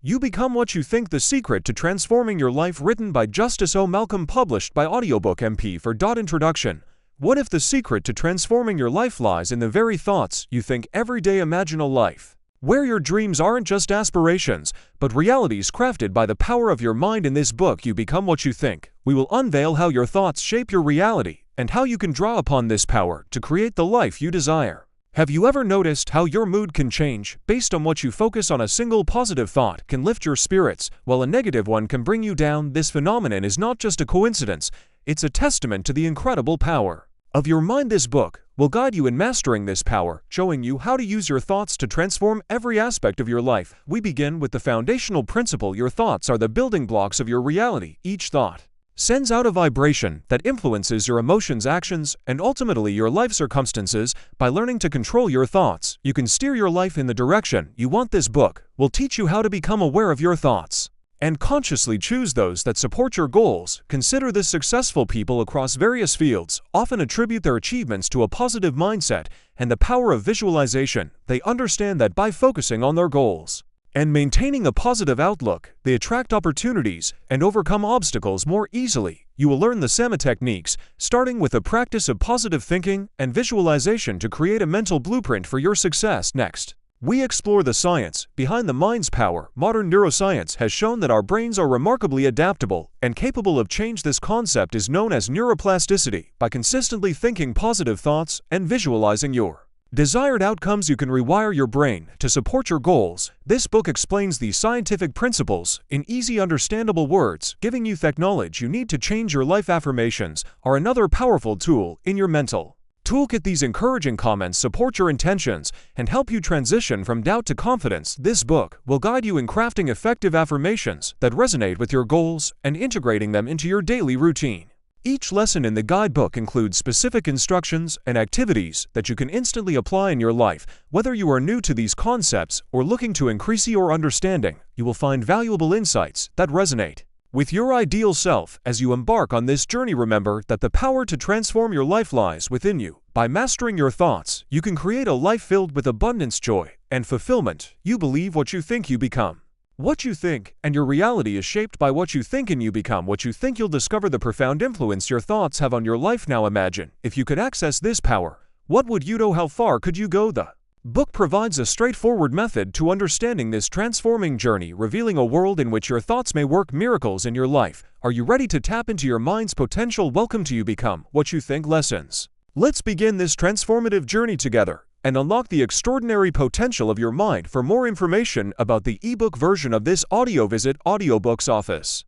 You Become What You Think: The Secret to Transforming Your Life, written by Justice O. Malcolm, published by Audiobook MP. Introduction. What if the secret to transforming your life lies in the very thoughts you think every day? Imagine a life where your dreams aren't just aspirations, but realities crafted by the power of your mind. In this book, You Become What You Think, we will unveil how your thoughts shape your reality and how you can draw upon this power to create the life you desire. Have you ever noticed how your mood can change based on what you focus on? A single positive thought can lift your spirits, while a negative one can bring you down. This phenomenon is not just a coincidence, it's a testament to the incredible power of your mind. This book will guide you in mastering this power, showing you how to use your thoughts to transform every aspect of your life. We begin with the foundational principle: your thoughts are the building blocks of your reality. Each thought sends out a vibration that influences your emotions, actions, and ultimately your life circumstances. By learning to control your thoughts, you can steer your life in the direction you want. This book will teach you how to become aware of your thoughts and consciously choose those that support your goals. Consider this: successful people across various fields often attribute their achievements to a positive mindset and the power of visualization. They understand that by focusing on their goals and maintaining a positive outlook, they attract opportunities and overcome obstacles more easily. You will learn the same techniques, starting with a practice of positive thinking and visualization, to create a mental blueprint for your success. Next, we explore the science behind the mind's power. Modern neuroscience has shown that our brains are remarkably adaptable and capable of change. This concept is known as neuroplasticity. By consistently thinking positive thoughts and visualizing your desired outcomes, you can rewire your brain to support your goals. This book explains these scientific principles in easy, understandable words, giving you the knowledge you need to change your life. Affirmations are another powerful tool in your mental toolkit. These encouraging comments support your intentions and help you transition from doubt to confidence. This book will guide you in crafting effective affirmations that resonate with your goals and integrating them into your daily routine. Each lesson in the guidebook includes specific instructions and activities that you can instantly apply in your life. Whether you are new to these concepts or looking to increase your understanding, you will find valuable insights that resonate with your ideal self as you embark on this journey. Remember that the power to transform your life lies within you. By mastering your thoughts, you can create a life filled with abundance, joy, and fulfillment. You believe what you think. You become what you think, and your reality is shaped by what you think. And you become what you think. You'll discover the profound influence your thoughts have on your life. Now imagine if you could access this power. What would you do? How far could you go? The book provides a straightforward method to understanding this transforming journey, revealing a world in which your thoughts may work miracles in your life. Are you ready to tap into your mind's potential? Welcome to You Become What You Think lessons. Let's begin this transformative journey together and unlock the extraordinary potential of your mind. For more information about the ebook version of this audio, visit Audiobook's office.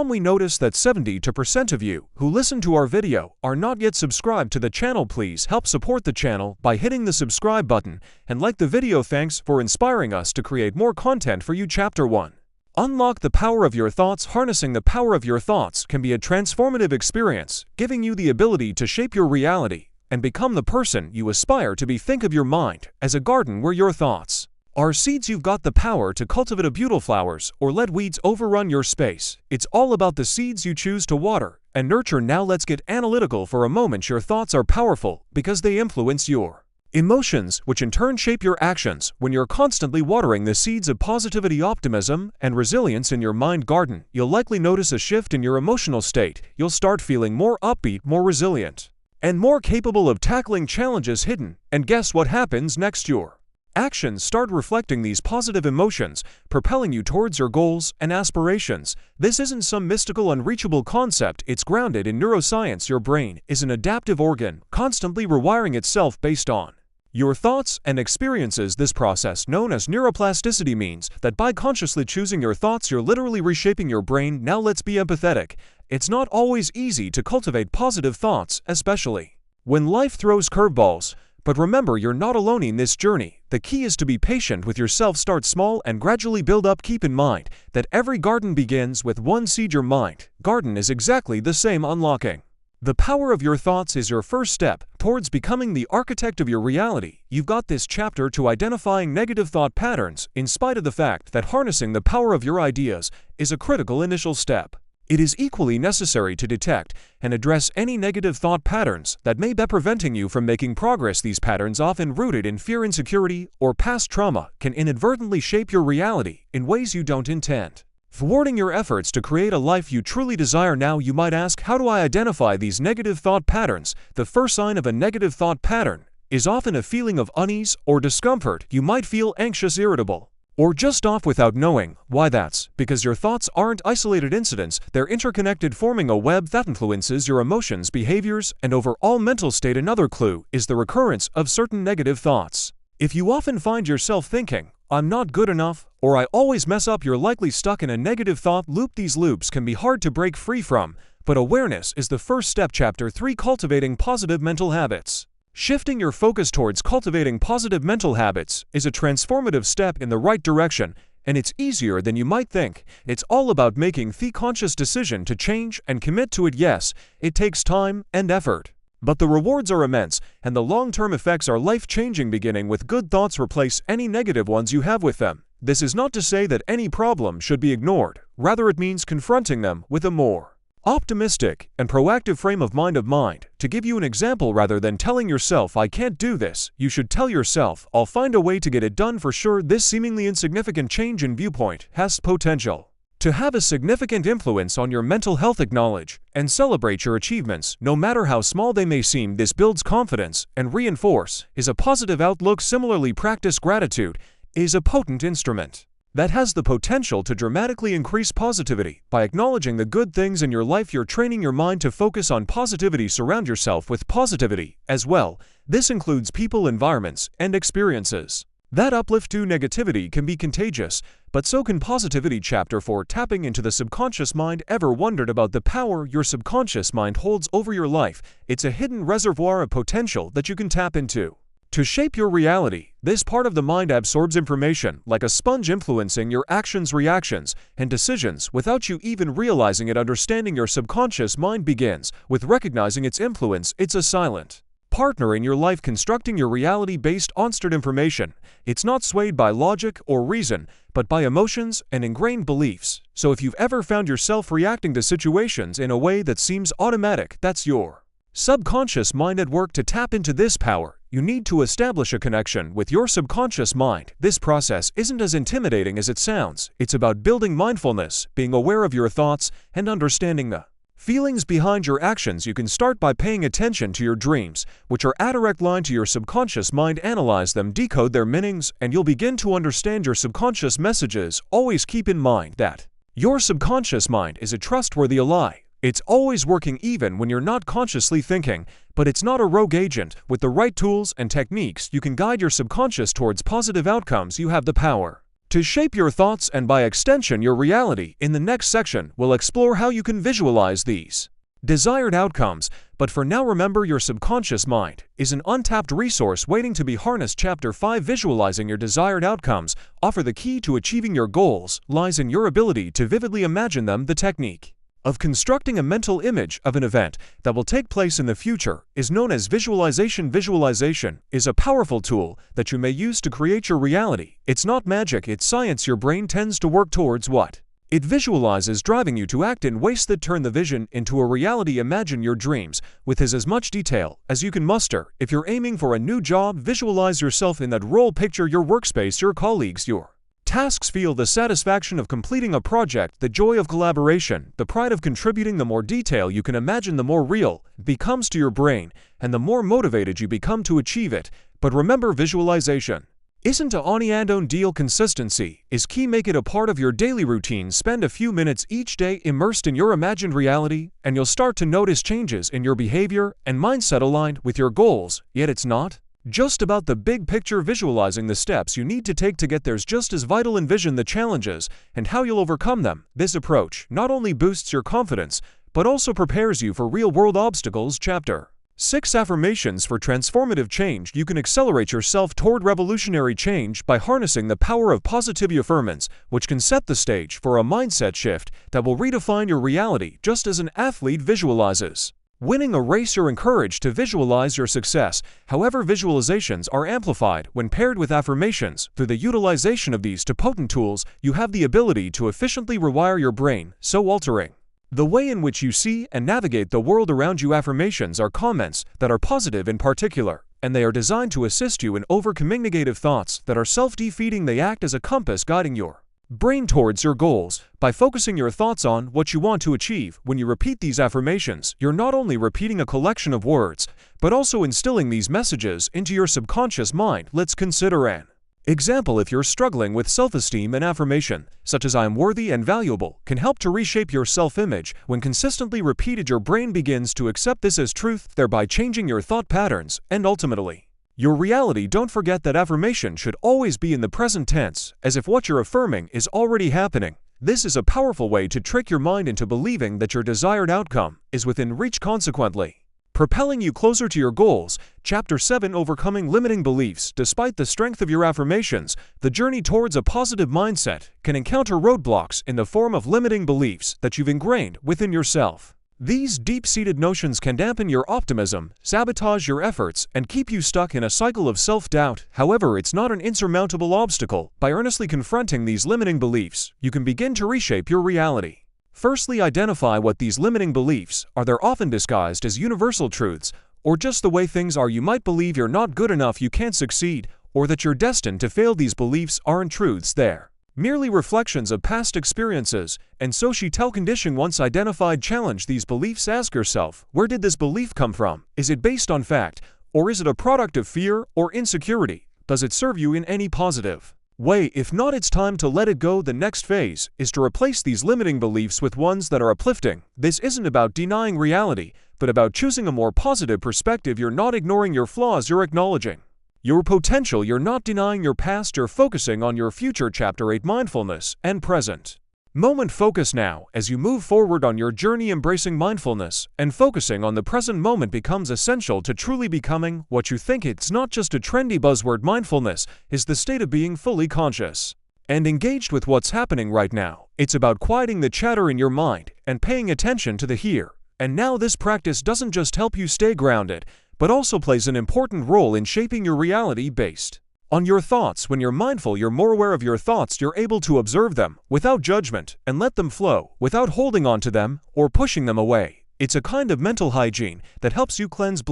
We notice that 72% of you who listen to our video are not yet subscribed to the channel. Please help support the channel by hitting the subscribe button and like the video. Thanks for inspiring us to create more content for you. Chapter 1. Unlock the power of your thoughts. Harnessing the power of your thoughts can be a transformative experience, giving you the ability to shape your reality and become the person you aspire to be. Think of your mind as a garden where your thoughts are seeds. You've got the power to cultivate a beautiful flowers or let weeds overrun your space. It's all about the seeds you choose to water and nurture. Now let's get analytical for a moment. Your thoughts are powerful because they influence your emotions, which in turn shape your actions. When you're constantly watering the seeds of positivity, optimism, and resilience in your mind garden, you'll likely notice a shift in your emotional state. You'll start feeling more upbeat, more resilient, and more capable of tackling challenges hidden. And guess what happens next? Your actions start reflecting these positive emotions, propelling you towards your goals and aspirations. This isn't some mystical, unreachable concept. It's grounded in neuroscience. Your brain is an adaptive organ, constantly rewiring itself based on your thoughts and experiences. This process, known as neuroplasticity, means that by consciously choosing your thoughts, you're literally reshaping your brain. Now let's be empathetic. It's not always easy to cultivate positive thoughts, especially when life throws curveballs. But remember, you're not alone in this journey. The key is to be patient with yourself. Start small and gradually build up. Keep in mind that every garden begins with one seed. Your mind garden is exactly the same. Unlocking the power of your thoughts is your first step towards becoming the architect of your reality. You've got this chapter to identifying negative thought patterns, in spite of the fact that harnessing the power of your ideas is a critical initial step. It is equally necessary to detect and address any negative thought patterns that may be preventing you from making progress. These patterns, often rooted in fear, insecurity, or past trauma, can inadvertently shape your reality in ways you don't intend, thwarting your efforts to create a life you truly desire. Now, you might ask, how do I identify these negative thought patterns? The first sign of a negative thought pattern is often a feeling of unease or discomfort. You might feel anxious, irritable, or just off without knowing why. That's because your thoughts aren't isolated incidents, they're interconnected, forming a web that influences your emotions, behaviors, and overall mental state. Another clue is the recurrence of certain negative thoughts. If you often find yourself thinking, "I'm not good enough," or "I always mess up," you're likely stuck in a negative thought loop. These loops can be hard to break free from, but awareness is the first step. Chapter 3: Cultivating Positive Mental Habits. Shifting your focus towards cultivating positive mental habits is a transformative step in the right direction, and it's easier than you might think. It's all about making the conscious decision to change and commit to it. Yes, it takes time and effort, but the rewards are immense, and the long-term effects are life-changing. Beginning with good thoughts, replace any negative ones you have with them. This is not to say that any problem should be ignored. Rather, it means confronting them with a more optimistic and proactive frame of mind. To give you an example, rather than telling yourself, "I can't do this," you should tell yourself, "I'll find a way to get it done for sure." This seemingly insignificant change in viewpoint has potential to have a significant influence on your mental health. Acknowledge and celebrate your achievements, no matter how small they may seem. This builds confidence and reinforces a positive outlook. Similarly, practice gratitude is a potent instrument that has the potential to dramatically increase positivity. By acknowledging the good things in your life, you're training your mind to focus on positivity. Surround yourself with positivity as well. This includes people, environments, and experiences that uplift you. Negativity can be contagious, but so can positivity. Chapter 4: Tapping into the Subconscious Mind. Ever wondered about the power your subconscious mind holds over your life? It's a hidden reservoir of potential that you can tap into to shape your reality. This part of the mind absorbs information like a sponge, influencing your actions, reactions, and decisions without you even realizing it. Understanding your subconscious mind begins with recognizing its influence. It's a silent partner in your life, constructing your reality based on stored information. It's not swayed by logic or reason, but by emotions and ingrained beliefs. So if you've ever found yourself reacting to situations in a way that seems automatic, that's your subconscious mind at work. To tap into this power, you need to establish a connection with your subconscious mind. This process isn't as intimidating as it sounds. It's about building mindfulness, being aware of your thoughts, and understanding the feelings behind your actions. You can start by paying attention to your dreams, which are a direct line to your subconscious mind. Analyze them, decode their meanings, and you'll begin to understand your subconscious messages. Always keep in mind that your subconscious mind is a trustworthy ally. It's always working even when you're not consciously thinking, but it's not a rogue agent. With the right tools and techniques, you can guide your subconscious towards positive outcomes. You have the power to shape your thoughts and, by extension, your reality. In the next section, we'll explore how you can visualize these desired outcomes. But for now, remember, your subconscious mind is an untapped resource waiting to be harnessed. Chapter 5: Visualizing Your Desired Outcomes. Offer the key to achieving your goals lies in your ability to vividly imagine them. The technique of constructing a mental image of an event that will take place in the future is known as visualization. Visualization is a powerful tool that you may use to create your reality. It's not magic, it's science. Your brain tends to work towards what it visualizes, driving you to act in ways that turn the vision into a reality. Imagine your dreams with as much detail as you can muster. If you're aiming for a new job, visualize yourself in that role. Picture your workspace, your colleagues, your tasks. Feel the satisfaction of completing a project, the joy of collaboration, the pride of contributing. The more detail you can imagine, the more real it becomes to your brain, and the more motivated you become to achieve it. But remember, visualization isn't a one-and-done deal. Consistency is key. Make it a part of your daily routine. Spend a few minutes each day immersed in your imagined reality, and you'll start to notice changes in your behavior and mindset aligned with your goals. Yet it's not just about the big picture. Visualizing the steps you need to take to get there's just as vital. Envision the challenges and how you'll overcome them. This approach not only boosts your confidence, but also prepares you for real-world obstacles. Chapter 6: Affirmations for Transformative Change. You can accelerate yourself toward revolutionary change by harnessing the power of positive affirmations, which can set the stage for a mindset shift that will redefine your reality. Just as an athlete visualizes winning a race, you're encouraged to visualize your success. However, visualizations are amplified when paired with affirmations. Through the utilization of these potent tools, you have the ability to efficiently rewire your brain, so altering The way in which you see and navigate the world around you. Affirmations are comments that are positive in particular, and they are designed to assist you in overcoming negative thoughts that are self-defeating. They act as a compass guiding your brain towards your goals. By focusing your thoughts on what you want to achieve, when you repeat these affirmations, you're not only repeating a collection of words, but also instilling these messages into your subconscious mind. Let's consider an example. If you're struggling with self-esteem, an affirmation, such as "I am worthy and valuable," can help to reshape your self-image. When consistently repeated, your brain begins to accept this as truth, thereby changing your thought patterns and ultimately your reality. Don't forget that affirmation should always be in the present tense, as if what you're affirming is already happening. This is a powerful way to trick your mind into believing that your desired outcome is within reach, consequently propelling you closer to your goals. Chapter 7: Overcoming Limiting Beliefs. Despite the strength of your affirmations, the journey towards a positive mindset can encounter roadblocks in the form of limiting beliefs that you've ingrained within yourself. These deep-seated notions can dampen your optimism, sabotage your efforts, and keep you stuck in a cycle of self-doubt. However, it's not an insurmountable obstacle. By earnestly confronting these limiting beliefs, you can begin to reshape your reality. Firstly, identify what these limiting beliefs are. They're often disguised as universal truths, or just the way things are. You might believe you're not good enough, you can't succeed, or that you're destined to fail. These beliefs aren't truths, they're merely reflections of past experiences and societal conditioning. Once identified, challenge these beliefs. Ask yourself, where did this belief come from? Is it based on fact, or is it a product of fear or insecurity? Does it serve you in any positive way? If not, it's time to let it go. The next phase is to replace these limiting beliefs with ones that are uplifting. This isn't about denying reality, but about choosing a more positive perspective. You're not ignoring your flaws, you're acknowledging your potential. You're not denying your past, you're focusing on your future. Chapter 8: Mindfulness and Present Moment Focus. Now, as you move forward on your journey, embracing mindfulness and focusing on the present moment becomes essential to truly becoming what you think. It's not just a trendy buzzword. Mindfulness is the state of being fully conscious and engaged with what's happening right now. It's about quieting the chatter in your mind and paying attention to the here and now. This practice doesn't just help you stay grounded, but also plays an important role in shaping your reality based on your thoughts. When you're mindful, you're more aware of your thoughts. You're able to observe them without judgment and let them flow without holding on to them or pushing them away. It's a kind of mental hygiene that helps you cleanse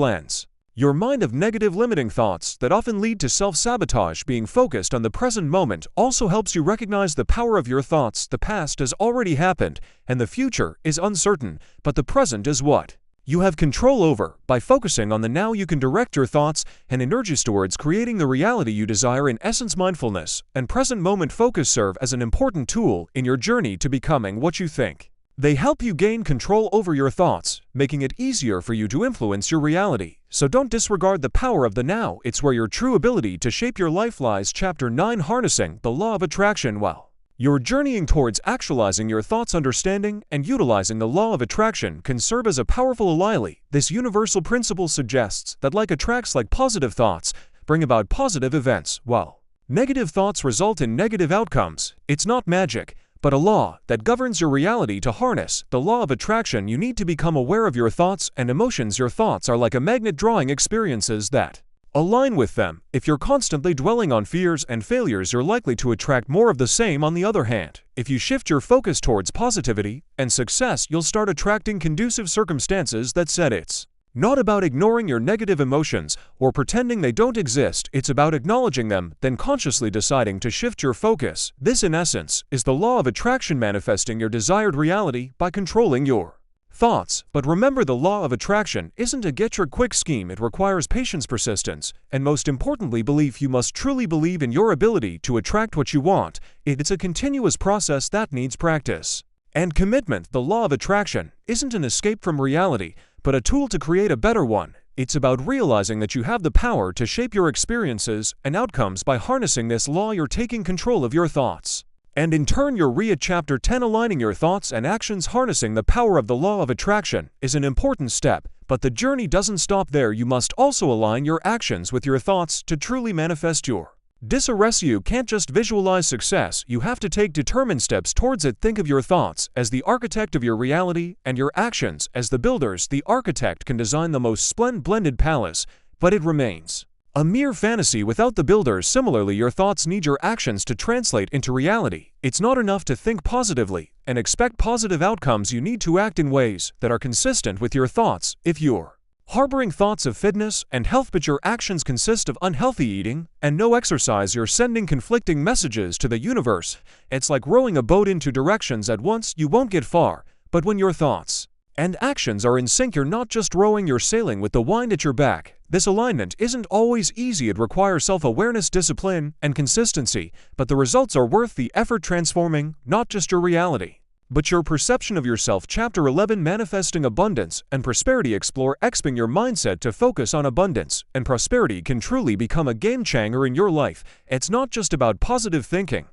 your mind of negative limiting thoughts that often lead to self-sabotage. Being focused on the present moment also helps you recognize the power of your thoughts. The past has already happened and the future is uncertain, but the present is what you have control over. By focusing on the now, you can direct your thoughts and energies towards creating the reality you desire. In essence, mindfulness and present moment focus serve as an important tool in your journey to becoming what you think. They help you gain control over your thoughts, making it easier for you to influence your reality. So don't disregard the power of the now. It's where your true ability to shape your life lies. Chapter 9: Harnessing the Law of Attraction. While you're journeying towards actualizing your thoughts, understanding and utilizing the law of attraction can serve as a powerful ally. This universal principle suggests that like attracts like, positive thoughts bring about positive events, while negative thoughts result in negative outcomes. It's not magic, but a law that governs your reality. To harness the law of attraction, you need to become aware of your thoughts and emotions. Your thoughts are like a magnet, drawing experiences that align with them. If you're constantly dwelling on fears and failures, you're likely to attract more of the same. On the other hand, if you shift your focus towards positivity and success, you'll start attracting conducive circumstances. That said, it's not about ignoring your negative emotions or pretending they don't exist. It's about acknowledging them, then consciously deciding to shift your focus. This, in essence, is the law of attraction, manifesting your desired reality by controlling your thoughts. But remember, the law of attraction isn't a get-your-quick scheme. It requires patience, persistence, and most importantly, belief. You must truly believe in your ability to attract what you want. It's a continuous process that needs practice and commitment. The law of attraction isn't an escape from reality, but a tool to create a better one. It's about realizing that you have the power to shape your experiences and outcomes. By harnessing this law, you're taking control of your thoughts and in turn your Chapter 10: Aligning your thoughts and actions. Harnessing the power of the law of attraction is an important step, but the journey doesn't stop there. You must also align your actions with your thoughts to truly manifest your desire. You can't just visualize success, you have to take determined steps towards it. Think of your thoughts as the architect of your reality and your actions as the builders. The architect can design the most splendid palace, but it remains a mere fantasy without the builders. Similarly, your thoughts need your actions to translate into reality. It's not enough to think positively. and expect positive outcomes, you need to act in ways that are consistent with your thoughts. If you're harboring thoughts of fitness and health but your actions consist of unhealthy eating and no exercise, you're sending conflicting messages to the universe. It's like rowing a boat in two directions at once. You won't get far. But when your thoughts and actions are in sync, you're not just rowing, you're sailing with the wind at your back. This alignment isn't always easy. It requires self-awareness, discipline, and consistency, but the results are worth the effort, transforming not just your reality, but your perception of yourself. Chapter 11, Manifesting Abundance and Prosperity. Explore expanding your mindset to focus on abundance and prosperity can truly become a game changer in your life. It's not just about positive thinking,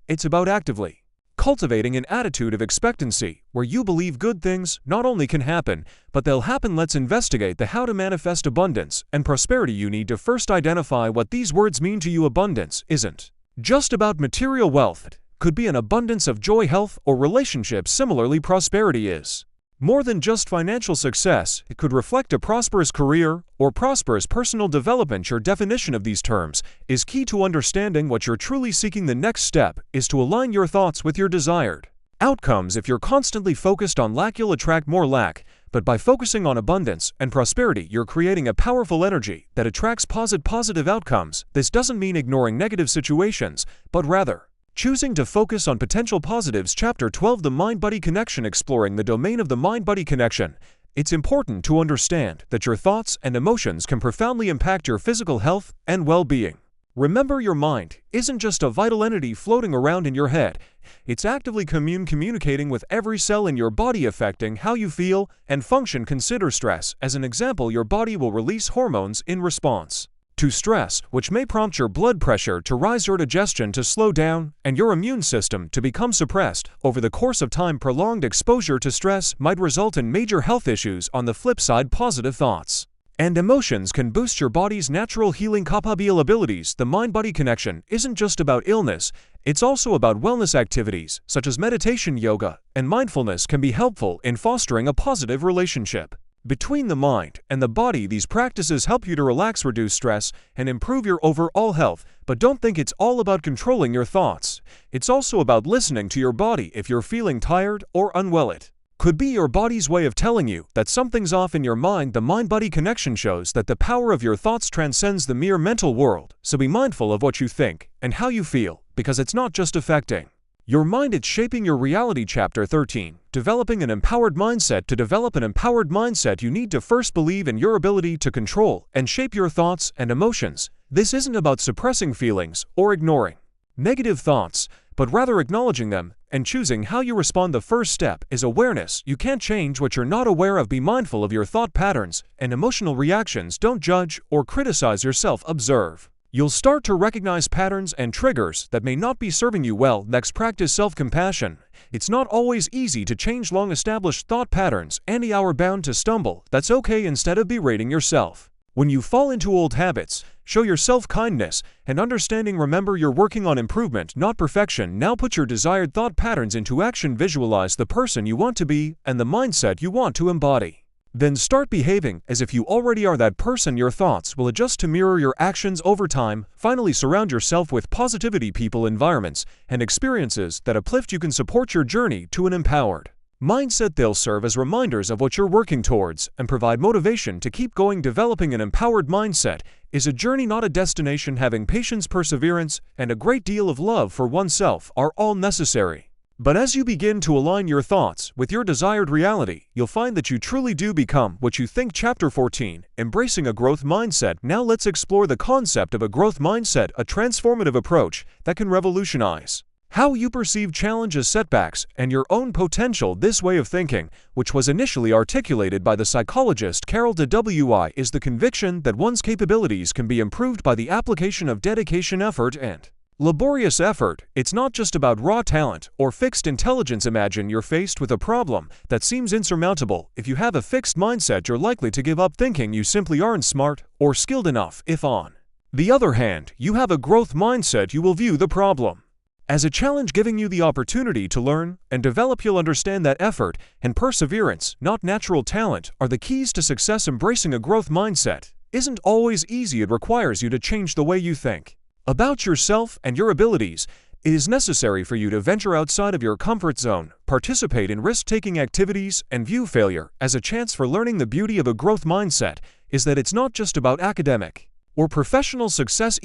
it's about actively cultivating an attitude of expectancy, where you believe good things not only can happen, but they'll happen. Let's investigate the how to manifest abundance and prosperity. You need to first identify what these words mean to you. Abundance isn't just about material wealth. It could be an abundance of joy, health, or relationships. Similarly, prosperity is more than just financial success. It could reflect a prosperous career or prosperous personal development. Your definition of these terms is key to understanding what you're truly seeking. The next step is to align your thoughts with your desired outcomes. If you're constantly focused on lack, you'll attract more lack. But by focusing on abundance and prosperity, you're creating a powerful energy that attracts positive outcomes. This doesn't mean ignoring negative situations, but rather choosing to focus on potential positives. Chapter 12, The Mind-Body Connection. Exploring the domain of the mind-body connection. It's important to understand that your thoughts and emotions can profoundly impact your physical health and well-being. Remember, your mind isn't just a vital entity floating around in your head. It's actively communicating with every cell in your body, affecting how you feel and function. Consider stress as an example. Your body will release hormones in response to stress, which may prompt your blood pressure to rise, your digestion to slow down, and your immune system to become suppressed. Over the course of time, prolonged exposure to stress might result in major health issues. On the flip side, positive thoughts and emotions can boost your body's natural healing capabilities. The mind-body connection isn't just about illness, it's also about wellness. Activities such as meditation, yoga, and mindfulness can be helpful in fostering a positive relationship between the mind and the body. These practices help you to relax, reduce stress, and improve your overall health. But don't think it's all about controlling your thoughts. It's also about listening to your body. If you're feeling tired or unwell, it could be your body's way of telling you that something's off in your mind. The mind-body connection shows that the power of your thoughts transcends the mere mental world. So be mindful of what you think and how you feel, because it's not just affecting your mind, it's shaping your reality. Chapter 13, Developing an Empowered Mindset. To develop an empowered mindset, you need to first believe in your ability to control and shape your thoughts and emotions. This isn't about suppressing feelings or ignoring negative thoughts, but rather acknowledging them and choosing how you respond. The first step is awareness. You can't change what you're not aware of. Be mindful of your thought patterns and emotional reactions. Don't judge or criticize yourself. Observe. You'll start to recognize patterns and triggers that may not be serving you well. Next, practice self-compassion. It's not always easy to change long-established thought patterns, and you're bound to stumble. That's okay. Instead of berating yourself when you fall into old habits, show yourself kindness and understanding. Remember, you're working on improvement, not perfection. Now put your desired thought patterns into action. Visualize the person you want to be and the mindset you want to embody. Then start behaving as if you already are that person. Your thoughts will adjust to mirror your actions over time. Finally, surround yourself with positivity, people, environments, and experiences that uplift you. Can support your journey to an empowered mindset. They'll serve as reminders of what you're working towards and provide motivation to keep going. Developing an empowered mindset is a journey, not a destination. Having patience, perseverance, and a great deal of love for oneself are all necessary. But as you begin to align your thoughts with your desired reality, you'll find that you truly do become what you think. Chapter 14, Embracing a Growth Mindset. Now let's explore the concept of a growth mindset, a transformative approach that can revolutionize how you perceive challenges, setbacks, and your own potential. This way of thinking, which was initially articulated by the psychologist Carol Dweck, is the conviction that one's capabilities can be improved by the application of dedication, effort, and laborious effort. It's not just about raw talent or fixed intelligence. Imagine you're faced with a problem that seems insurmountable. If you have a fixed mindset, you're likely to give up, thinking you simply aren't smart or skilled enough. If, on the other hand, you have a growth mindset, you will view the problem as a challenge, giving you the opportunity to learn and develop. You'll understand that effort and perseverance, not natural talent, are the keys to success. Embracing a growth mindset isn't always easy. It requires you to change the way you think about yourself and your abilities. It is necessary for you to venture outside of your comfort zone, participate in risk-taking activities, and view failure as a chance for learning. The beauty of a growth mindset is that it's not just about academic or professional success.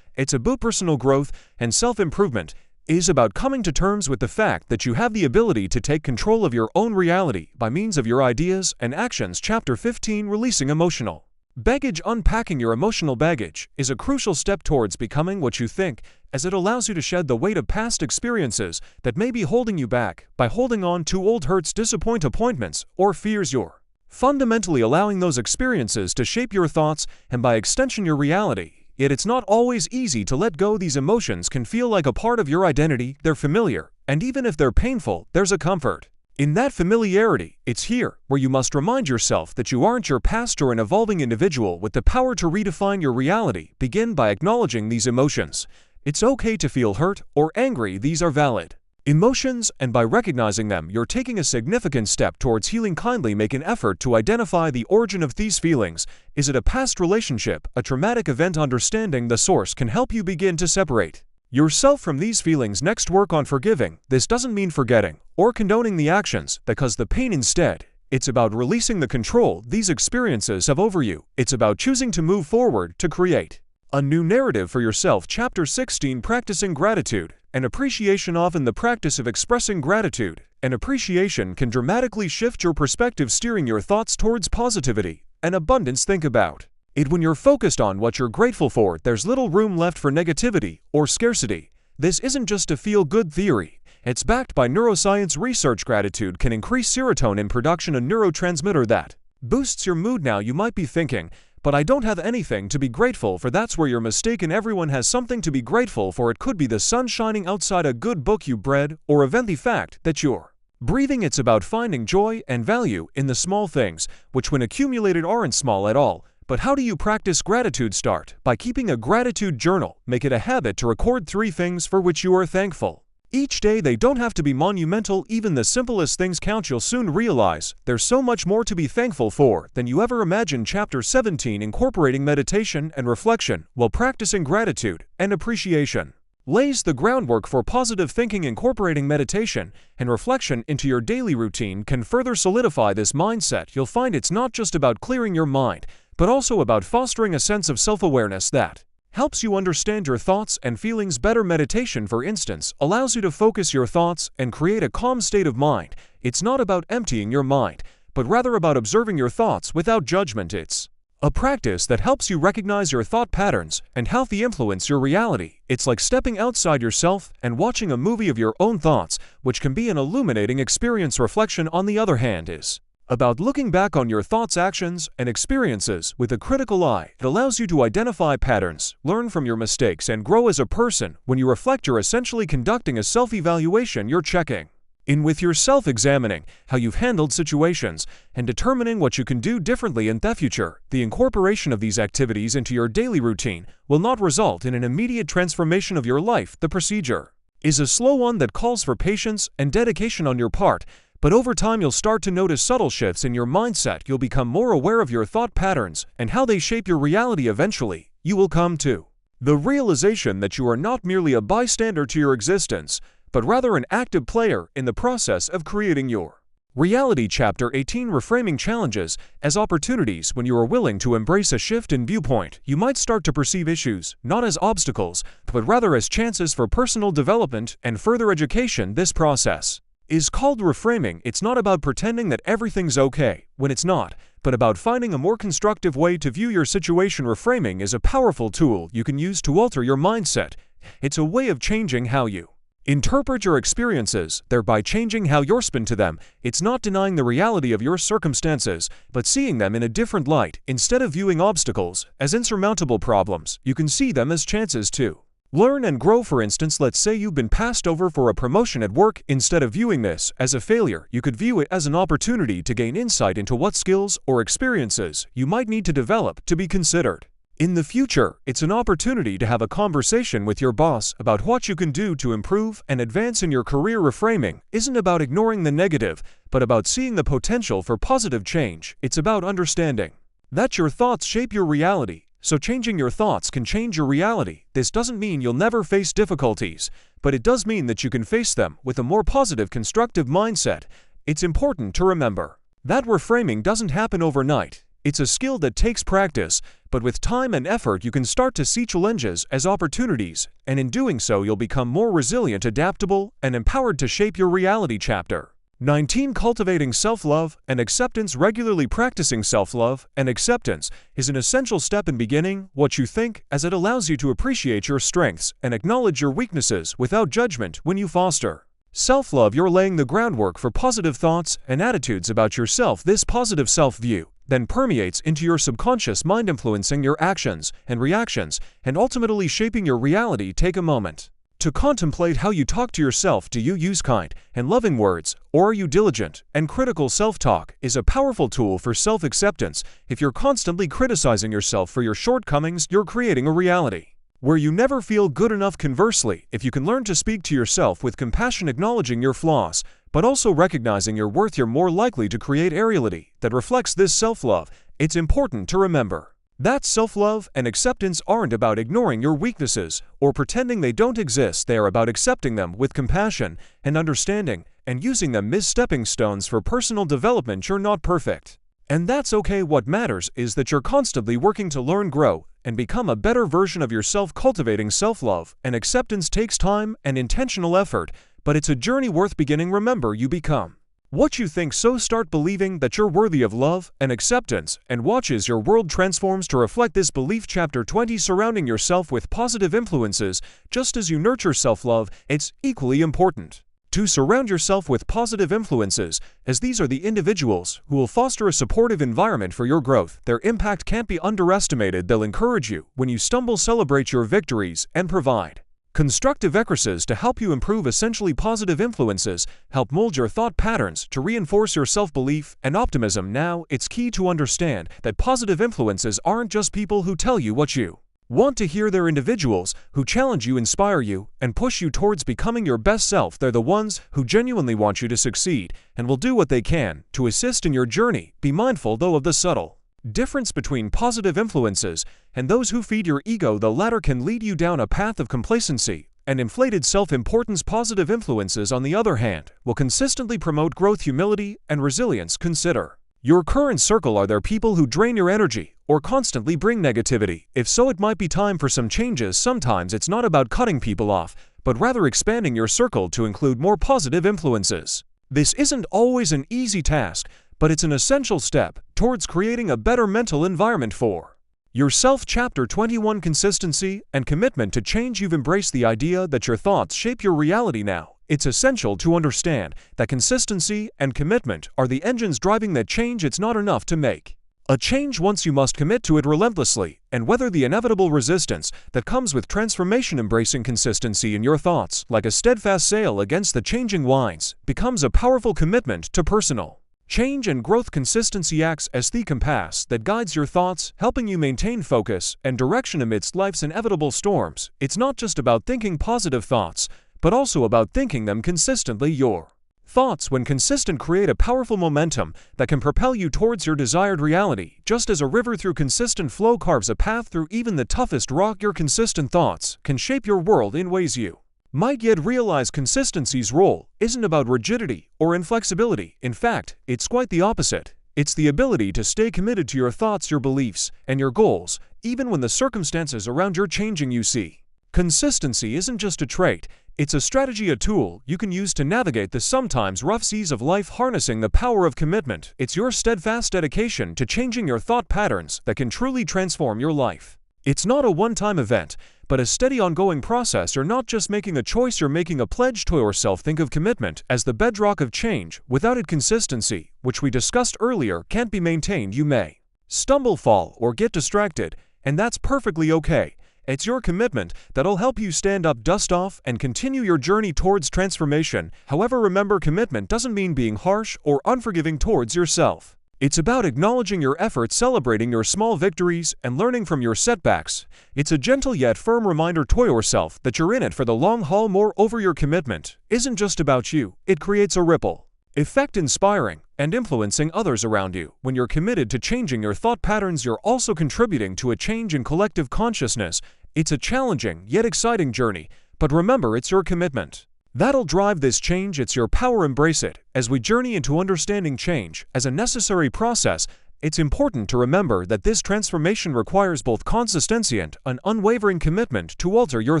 It's about personal growth and self-improvement. It is about coming to terms with the fact that you have the ability to take control of your own reality by means of your ideas and actions. Chapter 15: Releasing Emotional Baggage. Unpacking your emotional baggage is a crucial step towards becoming what you think, as it allows you to shed the weight of past experiences that may be holding you back. By holding on to old hurts, disappointments, or fears, you're fundamentally allowing those experiences to shape your thoughts and, by extension, your reality. Yet it's not always easy to let go. These emotions can feel like a part of your identity. They're familiar, and even if they're painful, there's a comfort in that familiarity. It's here where you must remind yourself that you aren't your past or an evolving individual with the power to redefine your reality. Begin by acknowledging these emotions. It's okay to feel hurt or angry. These are valid emotions, and by recognizing them, you're taking a significant step towards healing. Kindly make an effort to identify the origin of these feelings. Is it a past relationship, a traumatic event? Understanding the source can help you begin to separate yourself from these feelings. Next, work on forgiving. This doesn't mean forgetting or condoning the actions that cause the pain. Instead, it's about releasing the control these experiences have over you. It's about choosing to move forward to create a new narrative for yourself. Chapter 16: Practicing Gratitude and Appreciation. Often the practice of expressing gratitude and appreciation can dramatically shift your perspective, steering your thoughts towards positivity and abundance. Think about it. When you're focused on what you're grateful for, there's little room left for negativity or scarcity. This isn't just a feel-good theory. It's backed by neuroscience research. Gratitude can increase serotonin production, a neurotransmitter that boosts your mood. Now you might be thinking, but I don't have anything to be grateful for. That's where you're mistaken. Everyone has something to be grateful for. It could be the sun shining outside, a good book you read, or even the fact that you're breathing. It's about finding joy and value in the small things, which when accumulated aren't small at all. But how do you practice gratitude? Start by keeping a gratitude journal. Make it a habit to record 3 things for which you are thankful each day. They don't have to be monumental. Even the simplest things count. You'll soon realize there's so much more to be thankful for than you ever imagined. Chapter 17: Incorporating Meditation and Reflection. While practicing gratitude and appreciation lays the groundwork for positive thinking, incorporating meditation and reflection into your daily routine can further solidify this mindset. You'll find it's not just about clearing your mind, but also about fostering a sense of self-awareness that helps you understand your thoughts and feelings better. Meditation, for instance, allows you to focus your thoughts and create a calm state of mind. It's not about emptying your mind, but rather about observing your thoughts without judgment. It's a practice that helps you recognize your thought patterns and how they influence your reality. It's like stepping outside yourself and watching a movie of your own thoughts, which can be an illuminating experience. Reflection, on the other hand, is about looking back on your thoughts, actions, and experiences with a critical eye. It allows you to identify patterns, learn from your mistakes, and grow as a person. When you reflect, you're essentially conducting a self-evaluation. You're checking in with yourself, examining how you've handled situations, and determining what you can do differently in the future. The incorporation of these activities into your daily routine will not result in an immediate transformation of your life. The procedure is a slow one that calls for patience and dedication on your part. But over time, you'll start to notice subtle shifts in your mindset. You'll become more aware of your thought patterns and how they shape your reality. Eventually, you will come to the realization that you are not merely a bystander to your existence, but rather an active player in the process of creating your reality. Chapter 18: Reframing Challenges as Opportunities. When you are willing to embrace a shift in viewpoint, you might start to perceive issues not as obstacles, but rather as chances for personal development and further education. This process is called reframing. It's not about pretending that everything's okay when it's not, but about finding a more constructive way to view your situation. Reframing is a powerful tool you can use to alter your mindset. It's a way of changing how you interpret your experiences, thereby changing how you respond to them. It's not denying the reality of your circumstances, but seeing them in a different light. Instead of viewing obstacles as insurmountable problems, you can see them as chances to learn and grow. For instance, let's say you've been passed over for a promotion at work. Instead of viewing this as a failure, you could view it as an opportunity to gain insight into what skills or experiences you might need to develop to be considered in the future. It's an opportunity to have a conversation with your boss about what you can do to improve and advance in your career. Reframing isn't about ignoring the negative, but about seeing the potential for positive change. It's about understanding that your thoughts shape your reality, So changing your thoughts can change your reality. This doesn't mean you'll never face difficulties, but it does mean that you can face them with a more positive, constructive mindset. It's important to remember that reframing doesn't happen overnight. It's a skill that takes practice, but with time and effort you can start to see challenges as opportunities, and in doing so you'll become more resilient, adaptable, and empowered to shape your reality. Chapter 19. Cultivating self-love and acceptance. Regularly practicing self-love and acceptance is an essential step in beginning what you think, as it allows you to appreciate your strengths and acknowledge your weaknesses without judgment. When you foster self-love, you're laying the groundwork for positive thoughts and attitudes about yourself. This positive self-view then permeates into your subconscious mind, influencing your actions and reactions and ultimately shaping your reality. Take a moment to contemplate how you talk to yourself. Do you use kind and loving words, or are you diligent and critical? Self-talk is a powerful tool for self-acceptance. If you're constantly criticizing yourself for your shortcomings, you're creating a reality where you never feel good enough. Conversely, if you can learn to speak to yourself with compassion, acknowledging your flaws, but also recognizing your worth, you're more likely to create a reality that reflects this self-love. It's important to remember that self-love and acceptance aren't about ignoring your weaknesses or pretending they don't exist. They are about accepting them with compassion and understanding and using them as stepping stones for personal development. You're not perfect, and that's okay. What matters is that you're constantly working to learn, grow, and become a better version of yourself. Cultivating self-love and acceptance takes time and intentional effort, but it's a journey worth beginning. Remember, you become what you think, so start believing that you're worthy of love and acceptance, and watch as your world transforms to reflect this belief. Chapter 20. Surrounding yourself with positive influences. Just as you nurture self-love, it's equally important to surround yourself with positive influences, as these are the individuals who will foster a supportive environment for your growth. Their impact can't be underestimated. They'll encourage you when you stumble, celebrate your victories, and provide constructive exercises to help you improve. Essentially, positive influences help mold your thought patterns to reinforce your self-belief and optimism. Now, it's key to understand that positive influences aren't just people who tell you what you want to hear. They're individuals who challenge you, inspire you, and push you towards becoming your best self. They're the ones who genuinely want you to succeed and will do what they can to assist in your journey. Be mindful, though, of the subtle difference between positive influences and those who feed your ego. The latter can lead you down a path of complacency and inflated self-importance. Positive influences, on the other hand, will consistently promote growth, humility, and resilience. Consider your current circle. Are there people who drain your energy or constantly bring negativity? If so, it might be time for some changes. Sometimes it's not about cutting people off, but rather expanding your circle to include more positive influences. This isn't always an easy task, but it's an essential step towards creating a better mental environment for yourself. Chapter 21. Consistency and commitment to change. You've embraced the idea that your thoughts shape your reality. Now, it's essential to understand that consistency and commitment are the engines driving that change. It's not enough to make a change once. You must commit to it relentlessly and weather the inevitable resistance that comes with transformation. Embracing consistency in your thoughts, like a steadfast sail against the changing winds, becomes a powerful commitment to personal change and growth. Consistency acts as the compass that guides your thoughts, helping you maintain focus and direction amidst life's inevitable storms. It's not just about thinking positive thoughts, but also about thinking them consistently. Your thoughts, when consistent, create a powerful momentum that can propel you towards your desired reality. Just as a river through consistent flow carves a path through even the toughest rock, your consistent thoughts can shape your world in ways you might yet realize. Consistency's role isn't about rigidity or inflexibility. In fact, it's quite the opposite. It's the ability to stay committed to your thoughts, your beliefs, and your goals, even when the circumstances around you are changing. You see, consistency isn't just a trait, it's a strategy, a tool you can use to navigate the sometimes rough seas of life. Harnessing the power of commitment, it's your steadfast dedication to changing your thought patterns that can truly transform your life. It's not a one-time event, but a steady, ongoing process. You're not just making a choice, you're making a pledge to yourself. Think of commitment as the bedrock of change. Without it, consistency, which we discussed earlier, can't be maintained. You may stumble, fall, or get distracted, and that's perfectly okay. It's your commitment that'll help you stand up, dust off, and continue your journey towards transformation. However, remember, commitment doesn't mean being harsh or unforgiving towards yourself. It's about acknowledging your efforts, celebrating your small victories, and learning from your setbacks. It's a gentle yet firm reminder to yourself that you're in it for the long haul. Moreover, your commitment isn't just about you. It creates a ripple effect inspiring and influencing others around you. When you're committed to changing your thought patterns, you're also contributing to a change in collective consciousness. It's a challenging yet exciting journey, but remember, it's your commitment that'll drive this change. It's your power. Embrace it. As we journey into understanding change as a necessary process, it's important to remember that this transformation requires both consistency and an unwavering commitment to alter your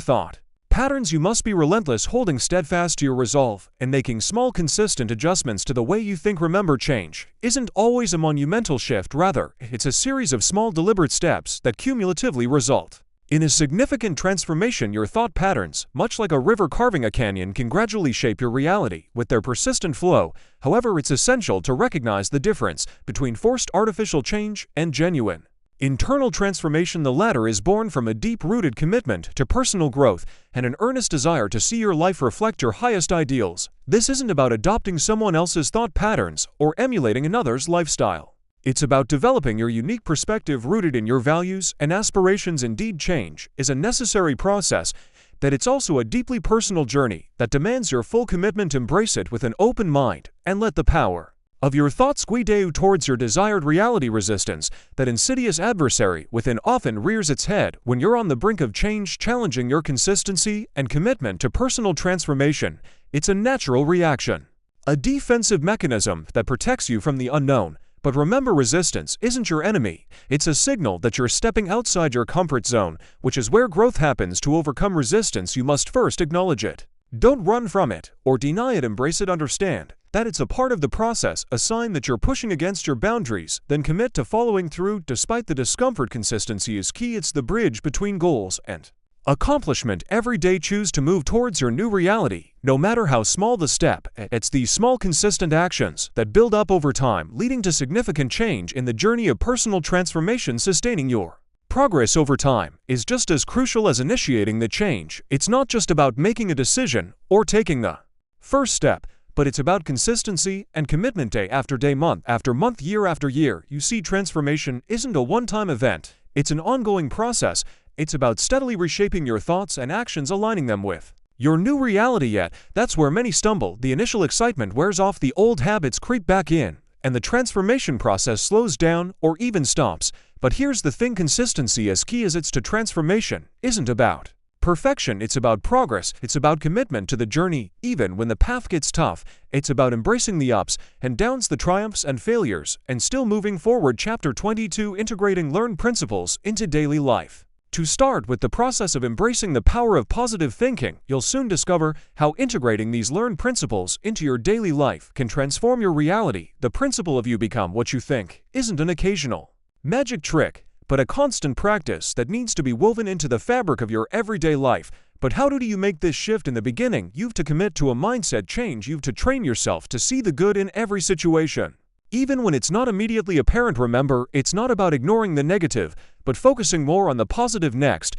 thought patterns. You must be relentless, holding steadfast to your resolve and making small, consistent adjustments to the way you think. Remember, change isn't always a monumental shift. Rather, it's a series of small, deliberate steps that cumulatively result in a significant transformation. Your thought patterns, much like a river carving a canyon, can gradually shape your reality with their persistent flow. However, it's essential to recognize the difference between forced artificial change and genuine internal transformation. The latter is born from a deep-rooted commitment to personal growth and an earnest desire to see your life reflect your highest ideals. This isn't about adopting someone else's thought patterns or emulating another's lifestyle. It's about developing your unique perspective rooted in your values and aspirations. Indeed, change is a necessary process, that it's also a deeply personal journey that demands your full commitment. Embrace it with an open mind and let the power of your thoughts guide you towards your desired reality. Resistance, that insidious adversary within, often rears its head when you're on the brink of change, challenging your consistency and commitment to personal transformation. It's a natural reaction, a defensive mechanism that protects you from the unknown. But remember, resistance isn't your enemy. It's a signal that you're stepping outside your comfort zone, which is where growth happens. To overcome resistance, you must first acknowledge it. Don't run from it or deny it. Embrace it. Understand that it's a part of the process, a sign that you're pushing against your boundaries. Then commit to following through despite the discomfort. Consistency is key. It's the bridge between goals and accomplishment. Every day choose to move towards your new reality, no matter how small the step. It's these small, consistent actions that build up over time, leading to significant change in the journey of personal transformation. Sustaining your progress over time is just as crucial as initiating the change. It's not just about making a decision or taking the first step, but it's about consistency and commitment. Day after day, month after month, year after year. You see, transformation isn't a one-time event. It's an ongoing process. It's about steadily reshaping your thoughts and actions, aligning them with your new reality. Yet, that's where many stumble. The initial excitement wears off, the old habits creep back in, and the transformation process slows down or even stops. But here's the thing, consistency, as key as it's to transformation, isn't about perfection. It's about progress. It's about commitment to the journey, even when the path gets tough. It's about embracing the ups and downs, the triumphs and failures, and still moving forward. Chapter 22: Integrating Learned Principles into Daily Life. To start with the process of embracing the power of positive thinking, you'll soon discover how integrating these learned principles into your daily life can transform your reality. The principle of "you become what you think" isn't an occasional magic trick, but a constant practice that needs to be woven into the fabric of your everyday life. But how do you make this shift? In the beginning, you've to commit to a mindset change. You've to train yourself to see the good in every situation, even when it's not immediately apparent. Remember, it's not about ignoring the negative, but focusing more on the positive. Next,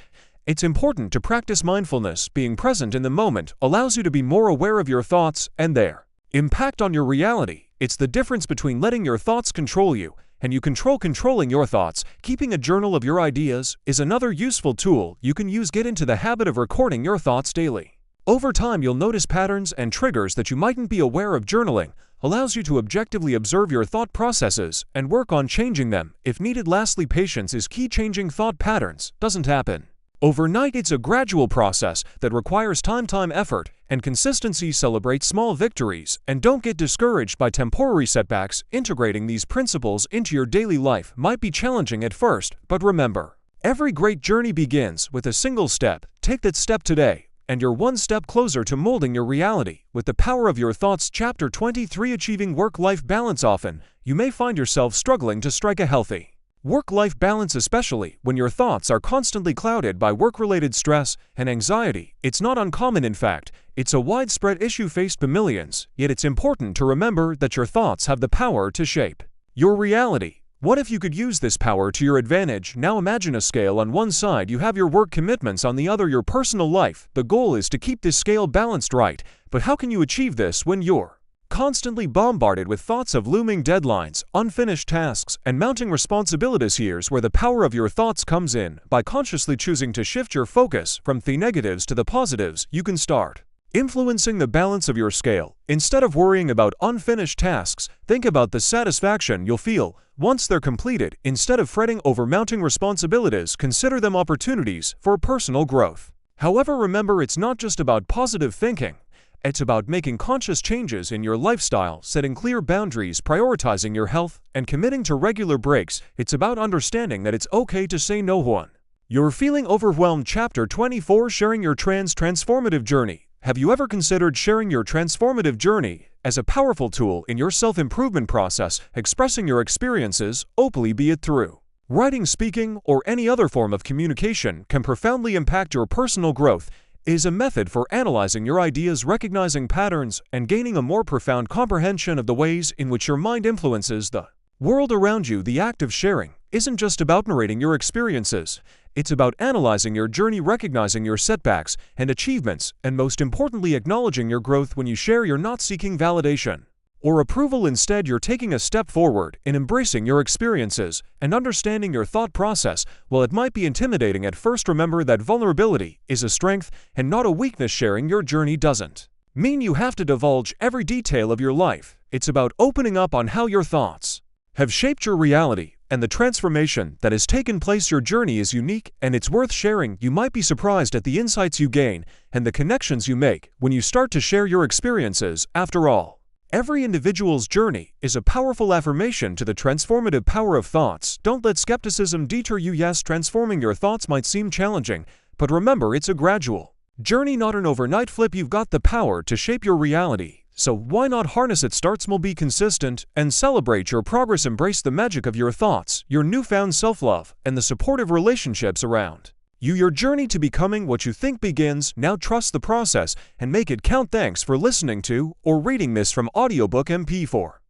it's important to practice mindfulness. Being present in the moment allows you to be more aware of your thoughts and their impact on your reality. It's the difference between letting your thoughts control you and you controlling your thoughts. Keeping a journal of your ideas is another useful tool you can use. Get into the habit of recording your thoughts daily. Over time, you'll notice patterns and triggers that you mightn't be aware of. Journaling allows you to objectively observe your thought processes and work on changing them if needed. Lastly, patience is key. Changing thought patterns doesn't happen overnight. It's a gradual process that requires time, effort, and consistency. Celebrate small victories and don't get discouraged by temporary setbacks. Integrating these principles into your daily life might be challenging at first, but remember, every great journey begins with a single step. Take that step today, and you're one step closer to molding your reality with the power of your thoughts. Chapter 23: Achieving Work-Life Balance. Often, you may find yourself struggling to strike a healthy work-life balance, especially when your thoughts are constantly clouded by work-related stress and anxiety. It's not uncommon. In fact, it's a widespread issue faced by millions. Yet it's important to remember that your thoughts have the power to shape your reality. What if you could use this power to your advantage? Now imagine a scale. On one side, you have your work commitments, on the other, your personal life. The goal is to keep this scale balanced, right? But how can you achieve this when you're constantly bombarded with thoughts of looming deadlines, unfinished tasks, and mounting responsibilities? Here's where the power of your thoughts comes in. By consciously choosing to shift your focus from the negatives to the positives, you can start Influencing the balance of your scale. Instead of worrying about unfinished tasks, think about the satisfaction you'll feel once they're completed. Instead of fretting over mounting responsibilities, consider them opportunities for personal growth. However, remember, it's not just about positive thinking. It's about making conscious changes in your lifestyle, setting clear boundaries, prioritizing your health, and committing to regular breaks. It's about understanding that it's okay to say no. You're feeling overwhelmed. Chapter 24. Sharing your transformative journey. Have you ever considered sharing your transformative journey as a powerful tool in your self-improvement process, expressing your experiences openly, be it through writing, speaking, or any other form of communication, can profoundly impact your personal growth? Is a method for analyzing your ideas, recognizing patterns, and gaining a more profound comprehension of the ways in which your mind influences the world around you. The act of sharing isn't just about narrating your experiences. It's about analyzing your journey, recognizing your setbacks and achievements, and most importantly, acknowledging your growth. When you share, you're not seeking validation or approval. Instead, you're taking a step forward in embracing your experiences and understanding your thought process. While it might be intimidating at first, remember that vulnerability is a strength and not a weakness. Sharing your journey doesn't mean you have to divulge every detail of your life. It's about opening up on how your thoughts have shaped your reality and the transformation that has taken place. Your journey is unique and it's worth sharing. You might be surprised at the insights you gain and the connections you make when you start to share your experiences. After all, every individual's journey is a powerful affirmation to the transformative power of thoughts. Don't let skepticism deter you. Yes, transforming your thoughts might seem challenging, but remember, it's a gradual journey, not an overnight flip. You've got the power to shape your reality, so why not harness it? Start small, be consistent, and celebrate your progress. Embrace the magic of your thoughts, your newfound self-love, and the supportive relationships around you. Your journey to becoming what you think begins now. Trust the process and make it count. Thanks for listening to or reading this from Audiobook MP4.